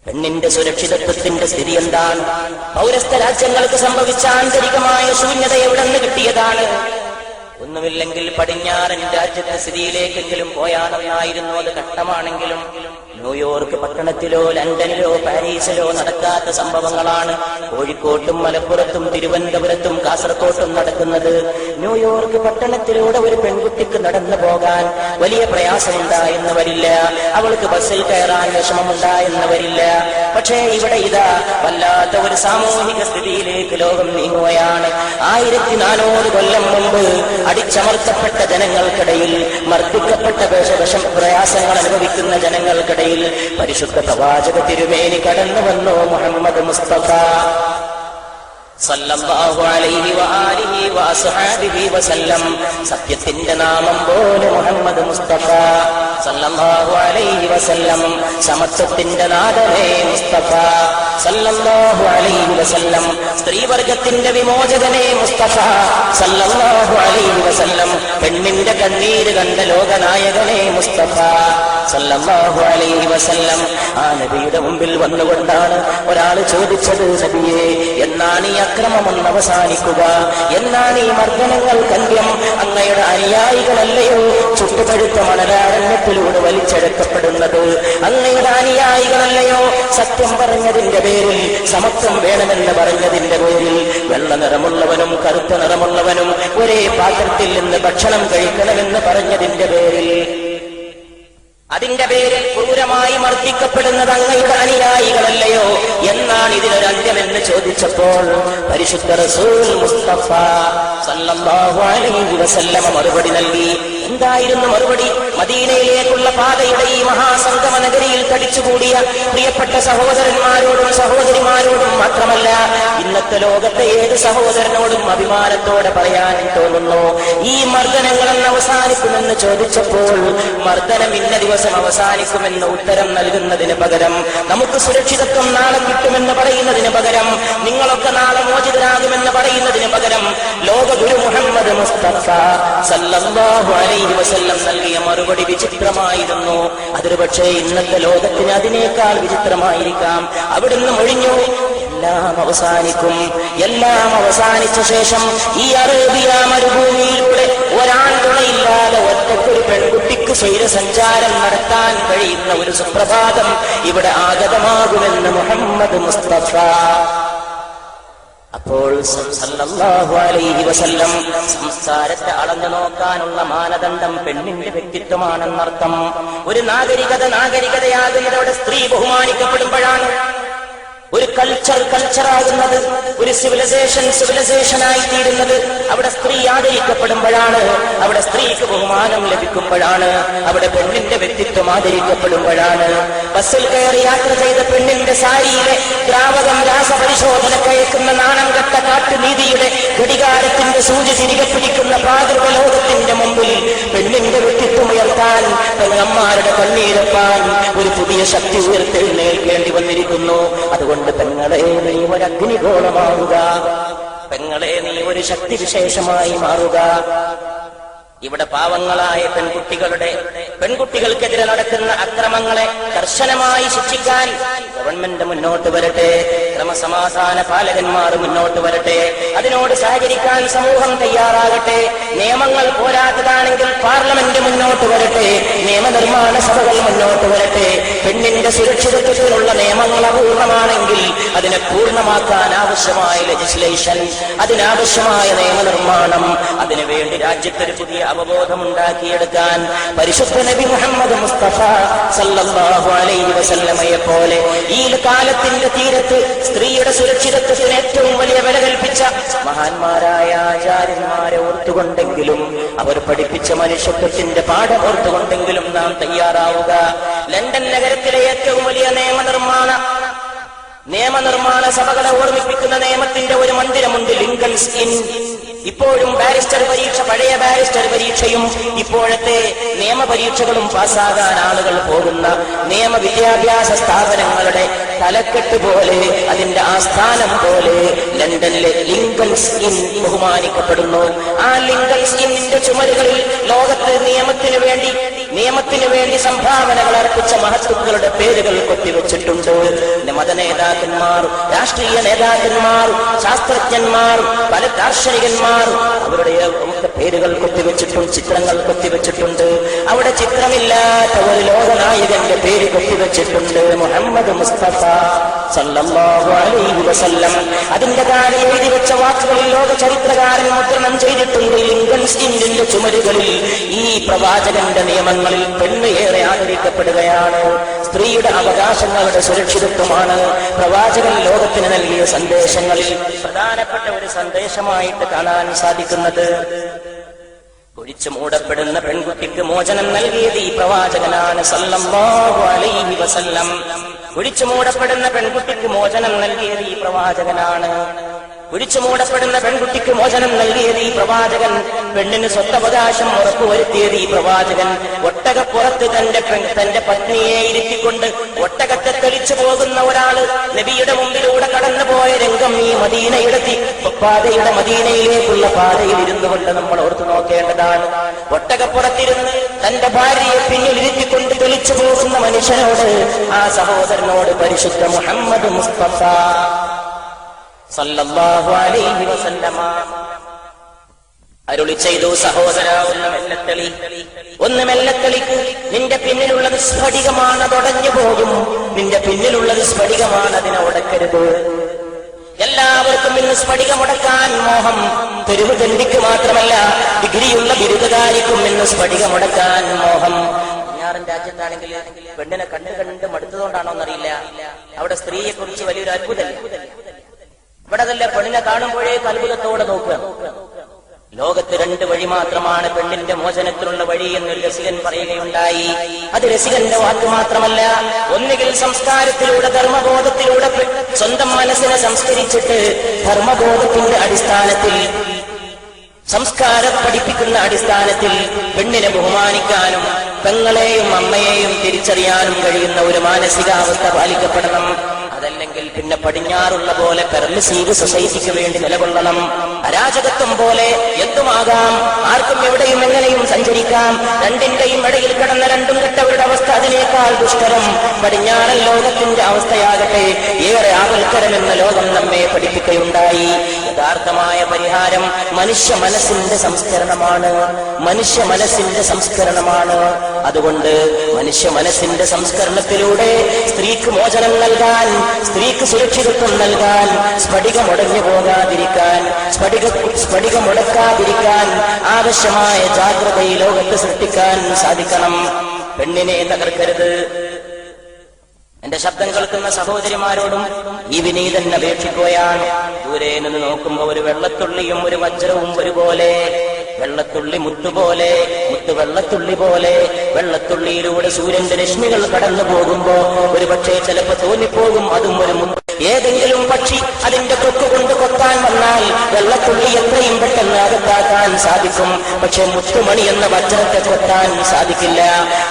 പെണ്ണിന്റെ സുരക്ഷിതത്വത്തിന്റെ സ്ഥിതി എന്താണ്? പൗരസ്ത്യ രാജ്യങ്ങൾക്ക് സംഭവിച്ച ആന്തരികമായ ശൂന്യത എവിടെ നിന്ന് കിട്ടിയതാണ്? ഒന്നുമില്ലെങ്കിൽ പടിഞ്ഞാറൻ രാജ്യത്തെ സ്ഥിതിയിലേക്കെങ്കിലും പോയാണെന്നായിരുന്നു. അത് ഘട്ടമാണെങ്കിലും ന്യൂയോർക്ക് പട്ടണത്തിലോ ലണ്ടനിലോ പാരീസിലോ നടക്കാത്ത സംഭവങ്ങളാണ് കോഴിക്കോട്ടും മലപ്പുറത്തും തിരുവനന്തപുരത്തും കാസർകോട്ടും നടക്കുന്നത്. ന്യൂയോർക്ക് പട്ടണത്തിലൂടെ ഒരു പെൺകുട്ടിക്ക് നടന്നു പോകാൻ വലിയ പ്രയാസമുണ്ടായെന്ന് വരില്ല, അവൾക്ക് ബസ്സിൽ കയറാൻ വിഷമമുണ്ടായെന്ന് വരില്ല. പക്ഷേ ഇവിടെ ഇതാ വല്ലാത്ത ഒരു സാമൂഹിക സ്ഥിതിയിലേക്ക് ലോകം നീങ്ങുകയാണ്. 1400 കൊല്ലം മുമ്പ് അടിച്ചമർത്തപ്പെട്ട ജനങ്ങൾക്കിടയിൽ, മർദ്ദിക്കപ്പെട്ട പ്രയാസങ്ങൾ അനുഭവിക്കുന്ന ജനങ്ങൾക്കിടയിൽ പരിശുദ്ധ പ്രവാചക തിരുമേനി കടന്നു വന്നു. മുഹമ്മദ് മുസ്തഫ സല്ലല്ലാഹു അലൈഹി വആലിഹി വഅസ്ഹാബിഹി വസല്ലം. സത്യത്തിന്റെ നാമം പോലെ മുഹമ്മദ് മുസ്തഫ സല്ലല്ലാഹു അലൈഹി വസല്ലം. സമത്വത്തിന്റെ നാഥനേ മുസ്തഫ സല്ലല്ലാഹു അലൈഹി വസല്ലം. സ്ത്രീവർഗത്തിന്റെ വിമോചകനേ മുസ്തഫ സല്ലല്ലാഹു അലൈഹി വസല്ലം. പെണ്ണിന്റെ കണ്ണീര് കണ്ട ലോകനായകനേ മുസ്തഫ സല്ലല്ലാഹു അലൈഹി വസല്ലം. ആ നബിയുടെ മുമ്പിൽ വന്നുകൊണ്ടാണ് ഒരാൾ ചോദിച്ചത്, നബിയേ, എന്നാണ് ഈ അക്രമം ഒന്ന് അവസാനിക്കുക? എന്നാണ് ഈ മർദ്ദനങ്ങൾക്ക് അന്ത്യം? അങ്ങയുടെ അനുയായികളല്ലയോ ചുട്ടുപഴുത്ത മണലാരണ്യത്തിലൂടെ വലിച്ചെടുക്കപ്പെടുന്നത്? അങ്ങയുടെ അനുയായികളല്ലയോ സത്യം പറഞ്ഞതിന്റെ പേരിൽ, സമത്വം വേണമെന്ന് പറഞ്ഞതിന്റെ പേരിൽ വെള്ള നിറമുള്ളവനും കറുത്ത നിറമുള്ളവനും ഒരേ പാത്രത്തിൽ നിന്ന് ഭക്ഷണം കഴിക്കണമെന്ന് പറഞ്ഞതിന്റെ പേരിൽ, അതിന്റെ പേരിൽ ക്രൂരമായി മർദ്ദിക്കപ്പെടുന്നത് അങ്ങയുടെ അനുയായികളല്ലയോ? എന്നാണ് ഇതിനൊരു അന്ത്യമെന്ന് ചോദിച്ചപ്പോൾ പരിശുദ്ധ റസൂൽ മുസ്തഫ സല്ലല്ലാഹു അലൈഹി വസല്ലമ മറുപടി നൽകി. എന്തായിരുന്നു മറുപടി? മദീനയിലേക്കുള്ള പാതയുടെ ഈ മഹാസംഗമ നഗരിയിൽ തടിച്ചുകൂടിയ പ്രിയപ്പെട്ട സഹോദരന്മാരോടും സഹോദരിമാരോടും മാത്രമല്ല, ഇന്നത്തെ ലോകത്തെ ഏത് സഹോദരനോടും അഭിമാനത്തോടെ പറയാൻ തോന്നുന്നു, ഈ മർദ്ദനങ്ങളെന്ന് അവസാനിക്കുമെന്ന് ചോദിച്ചപ്പോൾ മർദ്ദനം ഇന്ന ദിവസം അവസാനിക്കുമെന്ന് ഉത്തരം നൽകുന്നതിന് പകരം, നമുക്ക് സുരക്ഷിതത്വം നാളെ കിട്ടുമെന്ന് പറയുന്നതിന് പകരം, നിങ്ങളൊക്കെ നാളെ മോചിതരാകുമെന്ന് പറയുന്നതിന് പകരം, ലോകഗുരു മുഹമ്മദ് മുസ്തഫ സല്ലല്ലാഹു അലൈഹി വസല്ലം നൽകിയ മറുപടി വിചിത്രമായിരുന്നു. അതൊരു പക്ഷേ ഇന്നത്തെ ലോകത്തിന് അതിനേക്കാൾ വിചിത്രമായിരിക്കാം. അവിടുന്ന് മൊഴിഞ്ഞു, എല്ലാം അവസാനിക്കും. എല്ലാം അവസാനിച്ച ശേഷം ഈ അറേബ്യ മരുഭൂമിയിലൂടെ ഒരാൾ തുണയില്ലാതെ ഒറ്റക്കൊരു പെൺകുട്ടിക്ക് സ്വൈരസഞ്ചാരം നടത്താൻ കഴിയുന്ന ഒരു സുപ്രഭാതം ഇവിടെ ആഗതമാകുമെന്ന് മുഹമ്മദ് മുസ്തഫ. അപ്പോൾ സല്ലല്ലാഹു അലൈഹി വസല്ലം സംസാരത്തെ അളന്നു നോക്കാനുള്ള മാനദണ്ഡം പെണ്ണിന്റെ വ്യക്തിത്വമാണെന്നർത്ഥം. ഒരു നാഗരികതയാകുന്നതോടെ സ്ത്രീ ബഹുമാനിക്കപ്പെടുമ്പോഴാണ്. ഒരു കൾച്ചറാകുന്നത്, ഒരു സിവിലൈസേഷനായി തീരുന്നത് അവിടെ സ്ത്രീ ആദരിക്കപ്പെടുമ്പോഴാണ്, അവിടെ സ്ത്രീക്ക് ബഹുമാനം ലഭിക്കുമ്പോഴാണ്, അവിടെ പെണ്ണിന്റെ വ്യക്തിത്വം ആദരിക്കപ്പെടുമ്പോഴാണ്. ബസ്സിൽ കയറി യാത്ര ചെയ്ത പെണ്ണിന്റെ സാരിയിലെ ദ്രാവകം രാസപരിശോധന കഴിക്കുന്ന നാണം കെട്ട കാട്ടുനീതിയുടെ ഘടികാരത്തിന്റെ സൂചി തിരികെ പിടിക്കുന്ന പ്രാകൃത ലോകത്തിന്റെ മുമ്പിൽ പെണ്ണിന്റെ വ്യക്തിത്വം ഉയർത്താൻ, പെങ്ങന്മാരുടെ കണ്ണീരപ്പാൻ ഒരു പുതിയ ശക്തി ഉയർത്തെഴുന്നേൽക്കേണ്ടി വന്നിരിക്കുന്നു. അതുകൊണ്ട് പെങ്ങളെ നീ ഒരു അഗ്നിഗോളമാവുക, പെങ്ങളെ നീ ഒരു ശക്തി വിശേഷമായി മാറുക. ഇവിടെ പാവങ്ങളായ പെൺകുട്ടികൾക്കെതിരെ നടക്കുന്ന അക്രമങ്ങളെ കർശനമായി ശിക്ഷിക്കാൻ ഗവൺമെന്റ് മുന്നോട്ട് വരട്ടെ, ക്രമസമാധാന പാലകന്മാർ മുന്നോട്ട് വരട്ടെ, അതിനോട് സഹകരിക്കാൻ സമൂഹം തയ്യാറാകട്ടെ. നിയമങ്ങൾ പോരാത്തതാണെങ്കിൽ പാർലമെന്റ് മുന്നോട്ട് വരട്ടെ, നിയമനിർമ്മാണ സഭകൾ മുന്നോട്ട് വരട്ടെ. പെണ്ണിന്റെ സുരക്ഷിതത്വത്തിനുള്ള നിയമങ്ങൾ അപൂർണമാണെങ്കിൽ അതിനെ പൂർണ്ണമാക്കാൻ ആവശ്യമായ ലെജിസ്ലേഷൻ, അതിനാവശ്യമായ നിയമനിർമ്മാണം, അതിനുവേണ്ടി രാജ്യത്തൊരു പുതിയ അവബോധം ഉണ്ടാക്കിയെടുക്കാൻ പരിശുദ്ധ നബി മുഹമ്മദ് മുസ്തഫ സല്ലല്ലാഹു അലൈഹി വസല്ലമയെ പോലെ ഈ കാലത്തിന്റെ തീരത്ത് സ്ത്രീയുടെ സുരക്ഷിതത്വത്തിന് ഏറ്റവും വലിയ വില കൽപ്പിച്ച മഹാന്മാരായ ആചാര്യന്മാരെ ഓർത്തുകൊണ്ടെങ്കിലും, അവർ പഠിപ്പിച്ച മനുഷ്യത്വത്തിന്റെ പാഠം ഓർത്തുകൊണ്ടെങ്കിലും നാം തയ്യാറാവുക. ലണ്ടൻ നഗരത്തിലെ ഏറ്റവും വലിയ നിയമനിർമ്മാണ സഭകളെ ഓർമ്മിപ്പിക്കുന്ന നിയമത്തിന്റെ ഒരു മന്ദിരമുണ്ട്, ലിങ്കൺസ് ഇൻ. ഇപ്പോഴും ബാരിസ്റ്റർ പരീക്ഷ, പഴയ ബാരിസ്റ്റർ പരീക്ഷയും ഇപ്പോഴത്തെ നിയമപരീക്ഷകളും പാസ്സാകാൻ ആളുകൾ പോകുന്ന നിയമവിദ്യാഭ്യാസ സ്ഥാപനങ്ങളുടെ തലക്കെട്ട് പോലെ, അതിന്റെ ആസ്ഥാനം പോലെ ലണ്ടനിലെ ലിങ്കൺസ് ഇൻ ബഹുമാനിക്കപ്പെടുന്നു. ആ ലിങ്കൺസ് ഇന്നിന്റെ ചുമരുകളിൽ ലോകത്ത് നിയമത്തിനു വേണ്ടി സംഭാവനകൾ അർപ്പിച്ച മഹത്തുക്കളുടെ പേരുകൾ കൊത്തിവെച്ചിട്ടുണ്ട്. മതനേതാക്കന്മാർ, രാഷ്ട്രീയ നേതാക്കന്മാർ, ശാസ്ത്രജ്ഞന്മാർ, പല ദാർശനികന്മാർ അവരുടെ പേരുകൾ കൊത്തിവെച്ചിട്ടുണ്ട്, ചിത്രങ്ങൾ കൊത്തിവെച്ചിട്ടുണ്ട്. അവിടെ ചിത്രമില്ലാത്ത ഒരു ലോകനായകന്റെ പേര് കൊത്തിവെച്ചിട്ടുണ്ട്, മുഹമ്മദ് മുസ്തഫ സല്ലല്ലാഹു അലൈഹി വസല്ലം. അതിന്റെ താഴെ എഴുതി വെച്ച വാക്കുകളിൽ ലോക ചരിത്രകാരൻ മുദ്രണം ചെയ്തിട്ടുണ്ട്. ലിങ്കൻസ് ഇന്നിന്റെ ചുമരുകളിൽ ഈ പ്രവാചകന്റെ നിയമങ്ങളിൽ പെണ്ണ് ഏറെ ആദരിക്കപ്പെടുകയാണ്. സ്ത്രീയുടെ അവകാശങ്ങളുടെ സുരക്ഷിതത്വമാണ് പ്രവാചകൻ ലോകത്തിന് നൽകിയ സന്ദേശങ്ങളിൽ പ്രധാനപ്പെട്ട ഒരു സന്ദേശമായിട്ട് കാണാൻ സാധിക്കുന്നത്. കുഴിച്ചു മൂടപ്പെടുന്ന പെൺകുട്ടിക്ക് മോചനം നൽകിയത് ഈ പ്രവാചകനാണ് സല്ലല്ലാഹു അലൈഹി വസല്ലം. കുഴിച്ചു മൂടപ്പെടുന്ന പെൺകുട്ടിക്ക് മോചനം നൽകിയത് ഈ പ്രവാചകനാണ്. കുഴിച്ചു മൂടപ്പെടുന്ന പെൺകുട്ടിക്ക് മോചനം നൽകിയത് ഈ പ്രവാചകൻ. പെണ്ണിന് സ്വത്തവകാശം ഉറപ്പുവരുത്തിയത് ഈ പ്രവാചകൻ. ഒട്ടകപ്പുറത്ത് തന്റെ പത്നിയെ ഇരുത്തിക്കൊണ്ട് ഒട്ടകത്തെ തെളിച്ചു പോകുന്ന ഒരാള് നബിയുടെ മുമ്പിലൂടെ കടന്നുപോയ രംഗം ഈ മദീനയുടെ മദീനയിലേക്കുള്ള പാതയിൽ ഇരുന്നു കൊണ്ട് നമ്മൾ ഓർത്തു നോക്കേണ്ടതാണ്. ഒട്ടകപ്പുറത്തിരുന്ന് തന്റെ ഭാര്യയെ പിന്നിൽ ഇരുത്തിക്കൊണ്ട് തെളിച്ചു പോകുന്ന മനുഷ്യനോട്, ആ സഹോദരനോട് പരിശുദ്ധ മുഹമ്മദ് മുസ്തഫ സല്ലല്ലാഹു അലൈഹി വസല്ലമ അരുളി ചെയ്തു, സഹോദര ഒന്ന് മെല്ലത്തെളിക്ക്. നിന്റെ പിന്നിലുള്ളത് സ്ഫടികമാണ്, അതൊടഞ്ഞു പോകും. നിന്റെ പിന്നിലുള്ളത് സ്ഫടികമാണ്, അതിനെ ഉടക്കരുത്. എല്ലാവർക്കും ഇന്ന് സ്ഫടികമുടക്കാൻ മോഹം. തെരുവ് തെണ്ടിക്ക് മാത്രമല്ല, ഡിഗ്രിയുള്ള ബിരുദകാരിക്കും ഇന്ന് സ്ഫടികമുടക്കാൻ മോഹം. പടിഞ്ഞാറൻ രാജ്യത്താണെങ്കിൽ പെണ്ണിനെ കണ്ട് മടുത്തതുകൊണ്ടാണോ എന്നറിയില്ല, അവിടെ സ്ത്രീയെ കുറിച്ച് വലിയൊരു അത്ഭുതമല്ല. ഇവിടെ അതല്ല, പെണ്ണിനെ കാണുമ്പോഴേ അത്ഭുതത്തോടെ നോക്കുക. ലോകത്ത് രണ്ട് വഴി മാത്രമാണ് പെണ്ണിന്റെ മോചനത്തിനുള്ള വഴി എന്നൊരു രസികൻ പറയുകയുണ്ടായി. അത് രസികന്റെ വാക്ക് മാത്രമല്ല, ഒന്നുകിൽ സംസ്കാരത്തിലൂടെ, ധർമ്മബോധത്തിലൂടെ സ്വന്തം മനസ്സിനെ സംസ്കരിച്ചിട്ട് ധർമ്മബോധത്തിന്റെ അടിസ്ഥാനത്തിൽ, സംസ്കാരം പഠിപ്പിക്കുന്ന അടിസ്ഥാനത്തിൽ പെണ്ണിനെ ബഹുമാനിക്കാനും പെങ്ങളെയും അമ്മയെയും തിരിച്ചറിയാനും കഴിയുന്ന ഒരു മാനസികാവസ്ഥ പാലിക്കപ്പെടണം. അതല്ലെങ്കിൽ പിന്നെ പടിഞ്ഞാറുള്ള പോലെ പെർമിസീവ് സൊസൈറ്റിക്ക് വേണ്ടി നിലകൊള്ളണം. അരാജകത്വം പോലെ എന്തുമാകാം, ആർക്കും എവിടെയും എങ്ങനെയും സഞ്ചരിക്കാം. രണ്ടിന്റെയും ഇടയിൽ കിടന്ന രണ്ടും കെട്ടവരുടെ അവസ്ഥ അതിനേക്കാൾ ദുഷ്കരം. പടിഞ്ഞാറൻ ലോകത്തിന്റെ അവസ്ഥയാകട്ടെ ഏറെ ആപൽക്കരമെന്ന ലോകം നമ്മെ പഠിപ്പിക്കുകയുണ്ടായി. യഥാർത്ഥമായ പരിഹാരം മനുഷ്യ മനസ്സിന്റെ സംസ്കരണമാണ്. മനുഷ്യ മനസ്സിന്റെ സംസ്കരണമാണ്. അതുകൊണ്ട് മനുഷ്യ മനസ്സിന്റെ സംസ്കരണത്തിലൂടെ സ്ത്രീക്ക് മോചനം നൽകാൻ, സ്ത്രീക്ക് സുരക്ഷിതത്വം നൽകാൻ, സ്ഫടികമുടഞ്ഞു പോകാതിരിക്കാൻ, സ്ഫടികമുടക്കാതിരിക്കാൻ ആവശ്യമായ ജാഗ്രത ഈ ലോകത്ത് സൃഷ്ടിക്കാൻ സാധിക്കണം. പെണ്ണിനെ തകർക്കരുത്. എന്റെ ശബ്ദം കേൾക്കുന്ന സഹോദരിമാരോടും ഈ വിനീതൻ അപേക്ഷിക്കുകയാണ്. ദൂരെ നിന്ന് നോക്കുമ്പോ ഒരു വെള്ളത്തുള്ളിയും ഒരു വജ്രവും ഒരുപോലെ, വെള്ളത്തുള്ളി മുത്തുപോലെ, മുത്ത് വെള്ളത്തുള്ളി പോലെ. വെള്ളത്തുള്ളിയിലൂടെ സൂര്യന്റെ രശ്മികൾ കടന്നു പോകുമ്പോ ഒരു പക്ഷേ ചിലപ്പോ തോന്നിപ്പോകും അതും ഒരു മുത്ത്. ഏതെങ്കിലും പക്ഷി അതിന്റെ കൊക്ക് കൊണ്ട് കൊത്താൻ വന്നാൽ വെള്ളത്തുള്ളി എത്രയും പെട്ടെന്ന് അകത്താക്കാൻ സാധിക്കും. പക്ഷെ മുത്തുമണി എന്ന വജ്രത്തെ കൊത്താൻ സാധിക്കില്ല.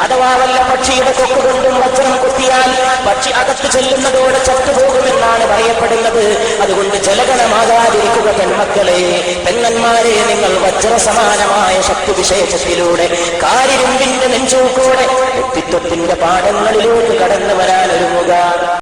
അഥവാ വല്ല പക്ഷിയുടെ കൊക്ക് കൊണ്ടും വജ്രം കൊത്തിയാൽ പക്ഷി അകത്ത് ചെല്ലുന്നതോടെ ചത്തുപോകുമെന്നാണ് പറയപ്പെടുന്നത്. അതുകൊണ്ട് ജലഗണമാകാതിരിക്കുക പെൺമക്കളെ, പെങ്ങന്മാരെ, നിങ്ങൾ വജ്രസമാനമായ ശക്തി വിശേഷത്തിലൂടെ കാരിരുമ്പിന്റെ നെഞ്ചൂക്കോടെ വ്യക്തിത്വത്തിന്റെ പാഠങ്ങളിലേക്ക് കടന്നു വരാൻ ഒരുങ്ങുക.